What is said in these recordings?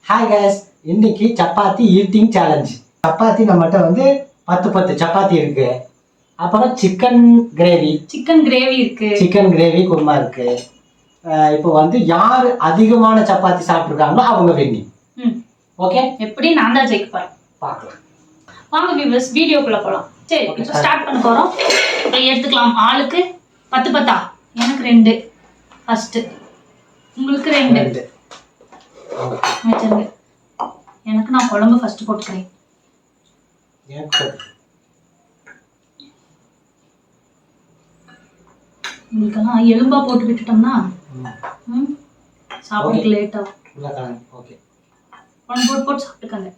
Hi guys, இன்னைக்கு chapati eating challenge. Chapati நம்மகிட்ட வந்து 10 சப்பாத்தி இருக்கு. அப்புறம் சிக்கன் கிரேவி இருக்கு, சிக்கன் கிரேவி குருமா இருக்கு. இப்போ வந்து யார் அதிகமான சப்பாத்தி சாப்பிட்டுருக்காங்களோ அவங்க வெண்ணி. ஓகே, எப்படி நான் தான் ஜெயிக்க போறேன் பார்க்கலாம். வாங்க வியூவர்ஸ், வீடியோக்குள்ள போலாம். சரி, இப்போ ஸ்டார்ட் பண்ண போறோம். இப்போ எடுத்துக்கலாம். ஆளுக்கு 10 எனக்கு 2, ஃபர்ஸ்ட் உங்களுக்கு 2 வச்சிருங்க. எனக்கு நான் குழம்பு ஃபர்ஸ்ட் போட்டுக்கிறேன். உங்களுக்கெல்லாம் எலும்பா போட்டு விட்டுட்டோம்னா சாப்பிடுறதுக்கு லேட் ஆகும். ஓகே, குழம்பு போட்டு சாப்பிட்டுக்கங்க.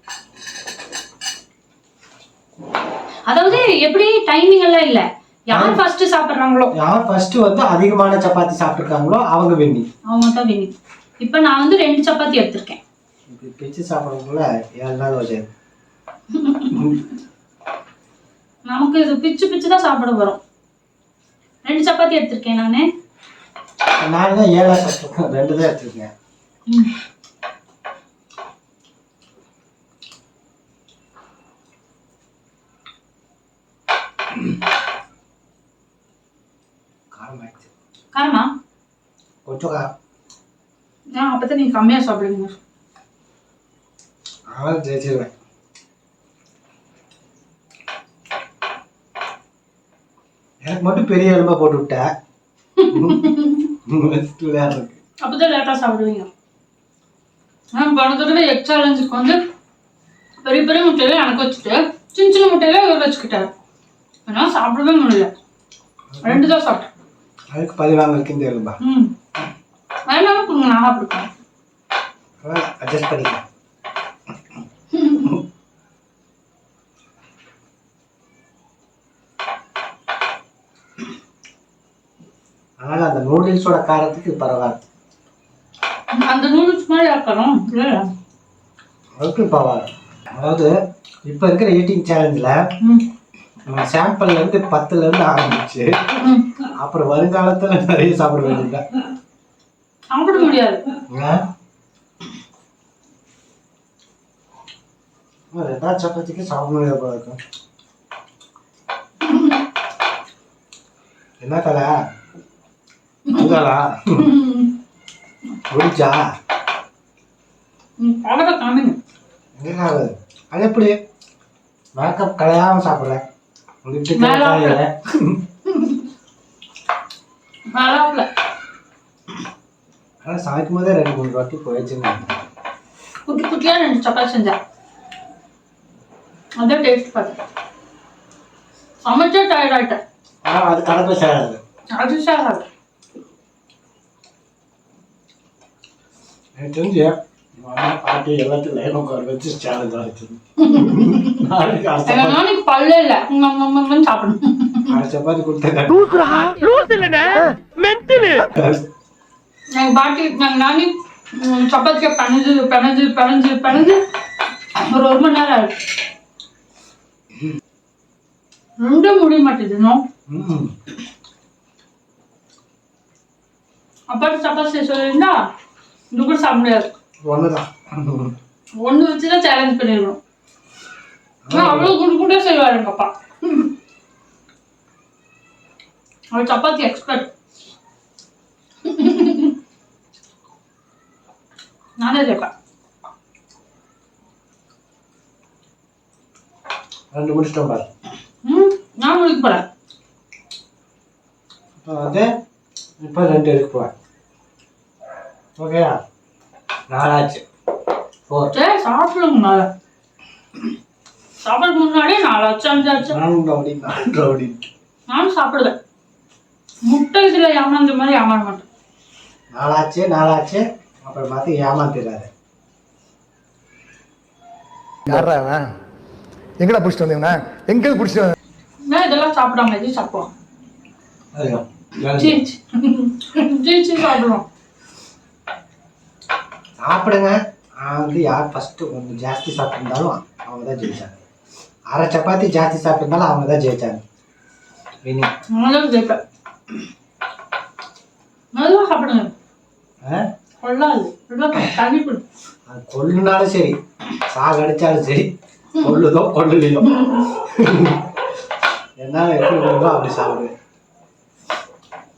அதாவது எப்படி டைமிங் எல்லாம் இல்ல, யார் ஃபர்ஸ்ட் சாப்பிடுறாங்களோ, யார் ஃபர்ஸ்ட் வந்து அதிகமான சப்பாத்தி சாப்பிட்டுருக்காங்களோ அவங்க வெண்ணி, அவங்க தான் வெண்ணி. இப்போ நான் வந்து 2 சப்பாத்தி எடுத்திருக்கேன். பிச்சு சாப்பிடறதுக்குள்ள 7 நாள் வச்சு நமக்கு இது பிச்சு தான் சாப்பிட வரும். 2 சப்பாத்தி எடுத்திருக்கேன் நானு. நான் தான் 7 சாப்பிட்டுருக்கேன், 2 தான் எடுத்திருக்கேன். காரமா கொஞ்சம் அப்பதான் நீங்க கம்மியா சாப்பிடுவீங்க. ஜெயிச்சிருவேன். எனக்கு மட்டும் பெரிய எலும்பா போட்டு விட்ட. அப்பதான் லேட்டா சாப்பிடுவீங்க. போன தடவை எக் சேலஞ்சுக்கு வந்து பெரிய பெரிய முட்டையில எனக்கு வச்சுட்டு சின்ன முட்டையில இவர் வச்சுக்கிட்டாரு. ஆனால் சாப்பிடவே முடியல. 2 தான் சாப்பிட்டேன். அதுக்கு பதிவாங்க இருக்கு இந்த எலும்பா. அதனால கொடுங்க, நான் சாப்பிடுவேன். அட்ஜஸ்ட் பண்ணிக்கலாம். அதனால அந்த நூடுல்ஸோட காரத்துக்கு பரவாயில்ல. அந்த நூடுல்ஸ் மாதிரி ஆக்கணும் அதுக்கு பரவாயில்ல. அதாவது இப்போ இருக்கிற ஈட்டிங் சேலஞ்சில் சாம்பிள்ல இருந்து 10ல இருந்து ஆரம்பிச்சு அப்புறம் வருங்காலத்துல நிறைய சாப்பிட வேண்டியது. சாப்பிட முடியாது. ரெண்டாவது சப்பாத்திக்கு சாப்பிட முடியாது போல இருக்கும். என்ன கலை முடிச்சா அது எப்படி மேக்கப் கலையாம சாப்பிடுறேன். சமைக்கும் போதே 2-3 வாட்டி போயிடுச்சுங்க. குட்டி குட்டியா 2 சப்பாத்தி செஞ்சேன். அதான் டேஸ்ட் பார்த்தேன். சமைச்சா டயர்ட் ஆயிட்டேன். அது கலப்பை சேராது. அது சேராது. எனக்கு தெரிஞ்சு பாட்டி எல்லாத்தையும் லைன் உட்கார வச்சு சேலஞ்ச் ஆயிடுச்சு. நாளைக்கு பல்ல இல்ல சாப்பிடணும். சப்பாத்தி கொடுத்தேன். எங்க பாட்டி நானே சப்பாத்தியை பிணைஞ்சு ஒரு 1 மணி நேரம் ஆயிடுச்சு. 2 முடிய மாட்டேதுனோ. அப்பாட்டு சப்பாத்தி சொல்லியிருந்தா இது கூட சாப்பிட முடியாது. ஒன்று வச்சுதான் சேலஞ்ச் பண்ணிடணும். அவ்வளவு குண்டு செய்வாரு எங்க அப்பா. அவர் சப்பாத்தி எக்ஸ்பர்ட். நானே கேட்பேன். 2 முடிச்சிட்டோம் பாரு. நான் முடிக்க போறேன். இப்போ 2 எடுக்க போறேன். ஓகேயா? 4 ஆச்சு. 4. சாப்பிடுங்க. சாப்பிட முன்னாடியே 4 ஆச்சு, 5 ஆச்சு. நானும் சாப்பிடுவேன். முட்டை இதுல ஏமாந்த மாதிரி ஏமாற மாட்டேன். 4 ஆச்சு. அப்புறம் பார்த்து ஏமாத்திடாரு. யாரா எங்கடா பிடிச்சிட்டு வந்தீங்கண்ணா? எங்க பிடிச்சிட்டு இதெல்லாம் சாப்பிடாம எதுவும் சாப்பிடுவோம். சாப்பிடுவோம். சாப்பிடுங்க. வந்து யார் ஃபர்ஸ்ட் கொஞ்சம் ஜாஸ்தி சாப்பிட்டுருந்தாலும் அவங்க தான் ஜெயிச்சாங்க. 1/2 சப்பாத்தி ஜாஸ்தி சாப்பிட்டுருந்தாலும் அவங்க தான் ஜெயிச்சாங்க. ஜெயிப்பேன். நல்லா சாப்பிடுங்க. கொள்ளாது. தண்ணி குடி. அது கொல்லுனாலும் சரி, சாகடிச்சாலும் சரி, கொல்லுதோ கொல்லுலையோ என்னால எப்படி கொள்ளுதோ அப்படி சாப்பிடுவேன்.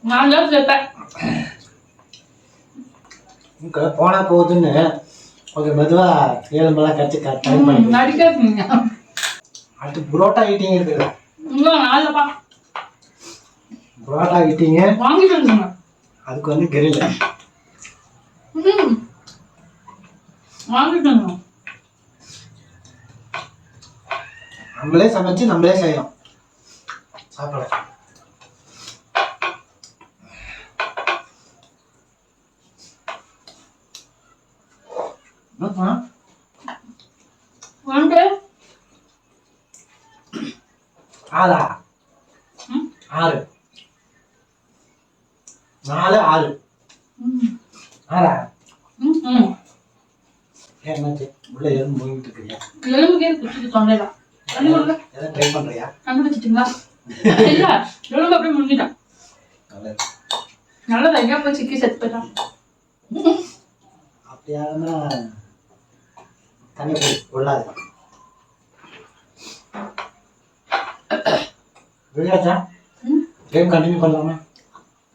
நான் தான் சேர்ப்பேன். போனா போகுதுன்னு கொஞ்சம் மெதுவா எலும்பெல்லாம் கட்டி டைம் பண்ணி நடிக்காதீங்க. அடுத்து புரோட்டா ஈட்டிங் இருக்குது. இன்னும் நாலுப்பா புரோட்டா ஈட்டிங்க வாங்கிட்டு வந்துங்க. அதுக்கு வந்து கிரில் வாங்கிட்டு வந்துங்க. நம்மளே சமைச்சு நம்மளே செய்யணும் சாப்பிட. வந்து 6 4 6 6 என்னாச்சு உள்ள எதுவும் போயிட்டு இருக்கியா? எலும்புக்கே குச்சிட்டு தொண்டையில தண்ணி கொடுங்க. எதாவது ட்ரை பண்றியா? கண்டுபிடிச்சிட்டீங்களா? இல்ல எலும்பு அப்படியே முங்கிட்டான். நல்லதா எங்கேயா போய் சிக்கி செத்து போயிட்டான். அப்படியானா தண்ணி போய் கொள்ளாது. விளையாச்சா கேம் கண்டினியூ பண்ணலாமா?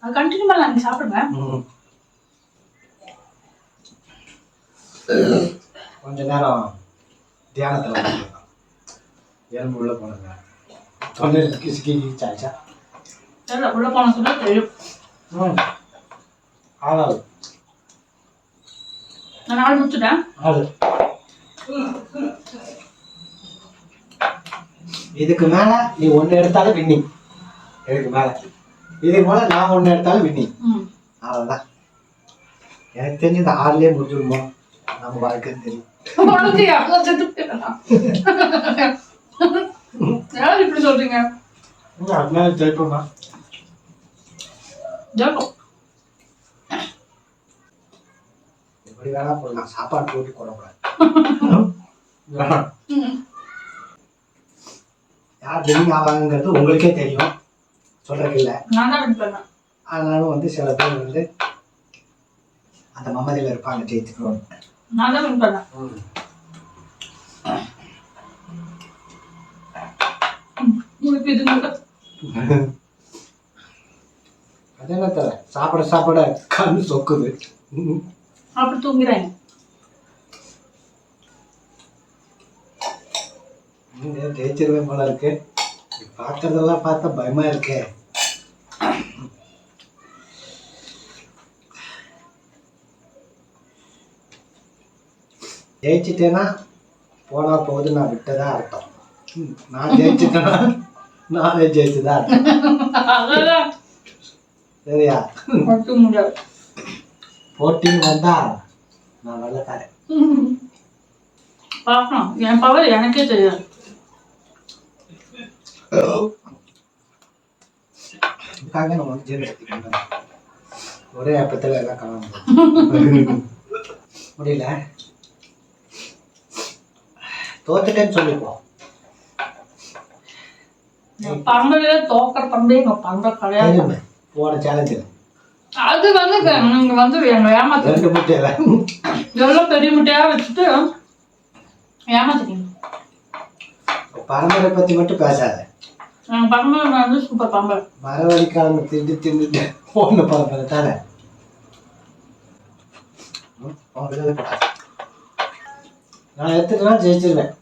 அது கண்டினியூ பண்ணலாம். நீங்க சாப்பிடுங்க. கொஞ்ச நேரம் தியானத்தில் எலும்பு உள்ள போனங்க தொண்டையில் சிக்கி சிக்கி சாச்சா தெரியல உள்ள போன சொல்ல தெரியும். ஆகாது. நான் 4 முடிச்சுட்டேன். ஆகுது. இதுக்கு மேல நீ ஒண்ணு எடுத்தாலும் வின்னிங். இதுக்கு மேல இதுக்கு மேல நான் ஒண்ணு எடுத்தாலும் வின்னிங். அவ்வளவுதான். எனக்கு தெரிஞ்சு இந்த 6லயே முடிஞ்சிருமோ நம்ம வாழ்க்கைன்னு தெரியும். யார் இப்படி சொல்றீங்க? அதனால ஜெயிப்போமா? ஜெயிப்போம். எப்படி வேணா போடலாம். சாப்பாடு போட்டு கொள்ளக்கூடாது. யார் வின்னிங் ஆவாங்கிறது உங்களுக்கே தெரியும். சொல்றதுக்கு இல்லை. நான் தான் வின் பண்ணேன். ஆனாலும் வந்து சில பேர் வந்து அந்த மமதியில் இருப்பாங்க ஜெயித்துக்கிறோம். நான் தான் வின் பண்ணேன். அது என்ன தர சாப்பிட சாப்பிட கண்ணு சொக்குது. அப்படி தூங்கிறேன். ஜெயிச்சிருவேன் போல இருக்கு. பார்க்கறதெல்லாம் பார்த்தா பயமா இருக்கே. ஜெயிச்சிட்டேன்னா போனா போகுது நான் விட்டதா அர்த்தம். நான் ஜெயிச்சிட்டேன்னா நானே ஜெயிச்சுதான் அர்த்தம். சரியா? போட்டின்னு வந்தா நான் வெள்ளக்காரன். பார்க்கலாம். என் பவர் எனக்கே தெரியாது. இதுக்காக நம்ம வந்து ஜெயிச்சு ஒரே அப்பத்துல எல்லாம் காண முடியல. தோத்துட்டேன்னு சொல்லிப்போம். பண்றதுல தோக்கிற பண்பே எங்க பண்ற கிடையாது. போன சேலஞ்சில் அது வந்து நீங்க வந்து எங்க ஏமாத்து 2 முட்டையில எவ்வளவு பெரிய முட்டையா வச்சுட்டு ஏமாத்திட்டீங்க. பரம்பரை பத்தி மட்டும் பேசாத. பரம்பரை வந்து சூப்பர் பரம்பரை. மரவழிக்காலங்க தின்னுட்டு போன பரம்பரை தானே. நான் எடுத்துக்கலாம் ஜெயிச்சிருவேன்.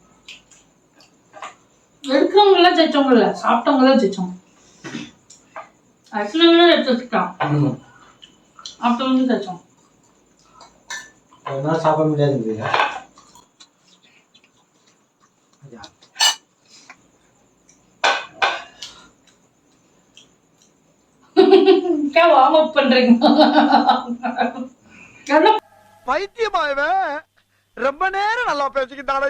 எடுக்கிறவங்க எல்லாம் ஜெயிச்சவங்க இல்ல, சாப்பிட்டவங்க தான் ஜெயிச்சவங்க. ஆக்சுவலா எடுத்து வச்சுட்டான். அப்ப வந்து ஜெயிச்சோம். ஒரு நாள் சாப்பிட முடியாது. வார்ம் அப் பண்றீங்க. பைத்தியமாயவே ரொம்ப நேரம் நல்லா பேசிக்கிட்டான.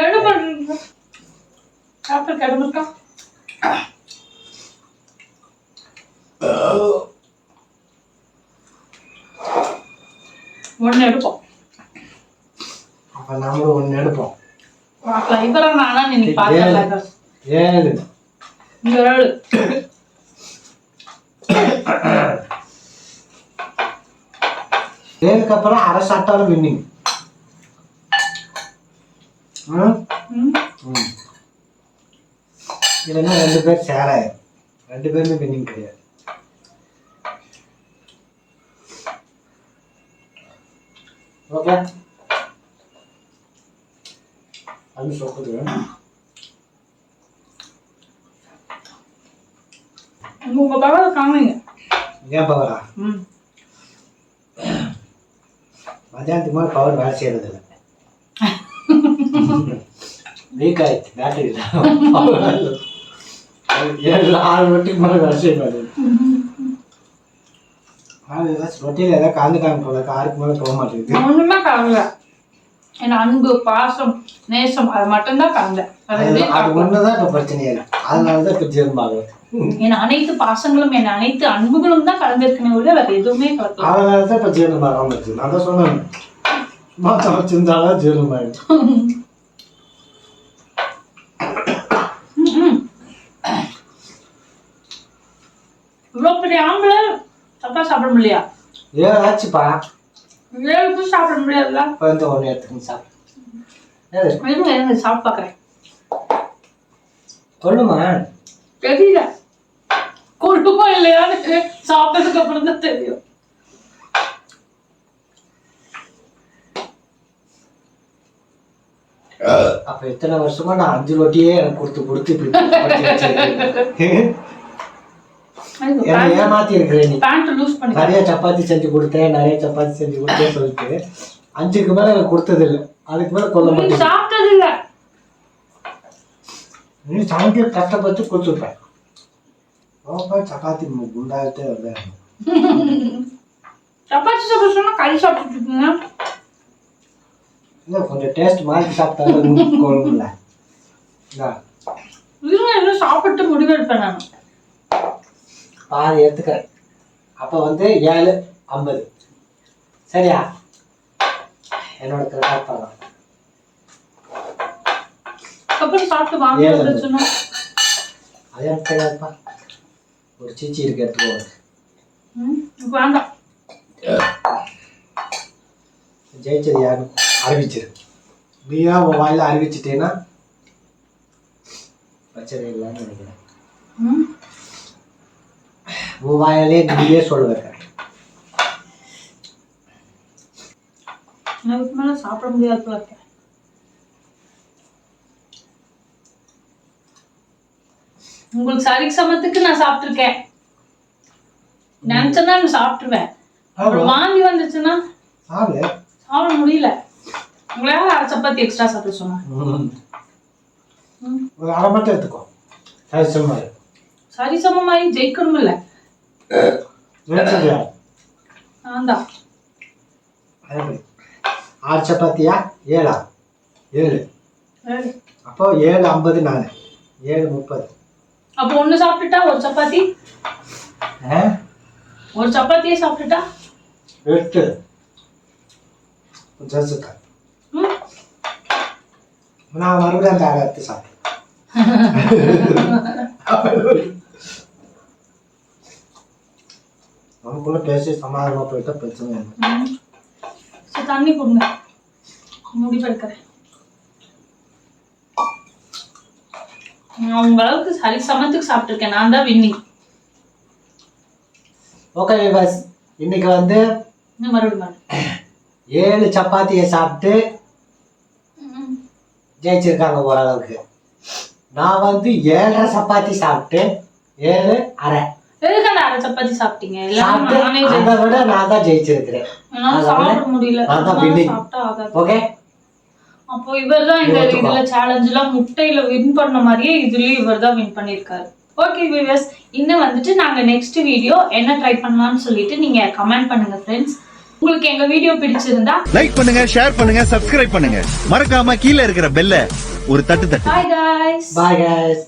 என்ன பண்றீங்க? ஆப்பிள் கிடமிருக்கா? ஒன்னு எடுப்போம். அப்ப நாமளும் ஒன்னு எடுப்போம். நானா நீங்க பாத்து 7 7 ஏழுக்கு அப்புறம் அரை சாப்பிட்டாலும் வின்னிங். இல்லைன்னா 2 பேர் ஷேர் ஆயிரும். 2 பேருமே வின்னிங் கிடையாது. ஓகே அது சொக்குது. உங்க பவர் காமிங்க. ஏன் பவரா? மத்தியானத்துக்கு மேலே பவர் வேலை செய்யறது இல்லை. வீக் ஆயிடுச்சு பேட்டரி. 7-6 வட்டிக்கு மேலே வேலை செய்ய மாட்டேங்குது. ரொட்டியில் ஏதாவது கலந்துக்காங்க போல, 6க்கு மேலே போக மாட்டேங்குது. ஒண்ணுமே கலங்கல. என் அன்பு பாசம் நேசம் அது மட்டும்தான் கலந்தேன். அது ஒண்ணுதான் இப்ப பிரச்சனையா இருக்கு. அதனாலதான் இப்ப ஜெர்மாகும். என் அனைத்து பாசங்களும் என் அனைத்து அன்புகளும் தான் கலந்துருக்கனே ஒழிய வேற எதுவுமே கலக்கல. அதனாலதான் இப்ப ஜீரணமாகாம இருக்கு. நான் தான் சொன்னேன் மாசம் வச்சிருந்தாலும் ஜீரணமாயிடும். இவ்வளவு பெரிய ஆம்பளை தப்பா சாப்பிட முடியா? ஆச்சுப்பா 7 சாப்பிட முடியாதுல்ல. வந்து 1 எடுத்துக்கணும் சாப்பிடு. இருங்க சாப்பிட்டு பாக்குறேன். கொள்ளுமா தெரியல கொள்ளுமா இல்லையான்னு சாப்பிட்டதுக்கு அப்புறம் தான் தெரியும். அப்ப எத்தனை வருஷமா நான் 5 ரொட்டியே எனக்கு கொடுத்து என்ன ஏமாத்தி இருக்கிறேன். நிறைய சப்பாத்தி செஞ்சு கொடுத்தேன் சொல்லிட்டு 5க்கு மேல எனக்கு கொடுத்தது இல்லை. அதுக்கு மேல கொல்ல மாட்டேன். சாப்பிட்டது இல்ல. நீ சமைக்க கஷ்டப்பட்டு கொடுத்துருப்பேன். சப்பாத்தி குண்டாயிட்டே வருது. சப்பாத்தி சாப்பிட சொன்னா கறி சாப்பிட்டு இருக்கீங்க. இல்ல கொஞ்சம் டேஸ்ட் மாதிரி சாப்பிட்டாலும் குழம்புல இன்னும் சாப்பிட்டு முடிவெடுப்பேன் நான். பாதி எடுத்துக்கிறேன். அப்ப வந்து 7:50 சரியா? என்னோட கரெக்டாக அப்புறம் சாப்பிட்டு வாங்க சொன்னா அது எனக்கு தெரியாதுப்பா. ஒரு சீச்சி இருக்கு எடுத்துக்கோங்க. வேண்டாம். ஜெயிச்சது யாரு அறிவிச்சிரு. நீயா உன் வாயில அறிவிச்சிட்டேன்னா பிரச்சனை இல்லைன்னு நினைக்கிறேன். உன் வாயிலே நீயே சொல்லுவேன். அதுக்கு மேல சாப்பிட முடியாது. உங்களுக்கு சரி சமத்துக்கு நான் சாப்பிட்டுருக்கேன். நினைச்சேன்னா நான் சாப்பிட்டுருவேன். அப்புறம் வாங்கி வந்துச்சுன்னா சாப்பிட முடியல. உங்களால அரை சப்பாத்தி எக்ஸ்ட்ரா சாப்பிட சொன்னேன். ஒரு அரை மட்டும் எடுத்துக்கோ. சரி சமமாயி ஜெயிக்கணும் இல்ல. நான் தான் 6 சப்பாத்தியா 7 அப்போ 7:50 நானு 7:30. அப்போ 1 சாப்பிட்டுட்டா ஒரு சப்பாத்தி ஒரு சப்பாத்தியே சாப்பிட்டுட்டா 8 ஜெயிச்சுட்டேன். நான் மறுபடியும் அந்த 6 எடுத்து சாப்பிட்டேன். நமக்குள்ள பேசி சமாதானமா போயிட்டா பிரச்சனை இல்லை. தண்ணி கொடுங்க முடிவெடுக்கிறேன். நான் உங்க அளவுக்கு சரி சமத்துக்கு சாப்பிட்டுருக்கேன். நான் தான் வின்னிங். ஓகே பஸ் இன்னைக்கு வந்து மறுபடியும் 7 சப்பாத்தியை சாப்பிட்டு ஜெயிச்சிருக்காங்க ஓரளவுக்கு. நான் வந்து 7.5 சப்பாத்தி சாப்பிட்டு 7.5. எதுக்கு அந்த 1/2 சப்பாத்தி சாப்பிட்டீங்க? அதை விட நான் தான் ஜெயிச்சிருக்கிறேன். சாப்பிட முடியல. ஓகே அப்போ இவர்தான் இந்த இதுல சேலஞ்சுல முட்டையில வின் பண்ண மாதிரியே இதுலயும் இவர்தான் வின் பண்ணிருக்காரு. ஓகே வியூவர்ஸ், இன்னும் வந்துட்டு நாங்க நெக்ஸ்ட் வீடியோ என்ன ட்ரை பண்ணலாம்னு சொல்லிட்டு நீங்க கமெண்ட் பண்ணுங்க ஃப்ரெண்ட்ஸ். உங்களுக்கு எங்க வீடியோ பிடிச்சிருந்தா லைக் பண்ணுங்க, ஷேர் பண்ணுங்க, சப்ஸ்கிரைப் பண்ணுங்க. மறக்காம கீழ இருக்கிற பெல்ல ஒரு தட்டு. Bye guys. Bye guys.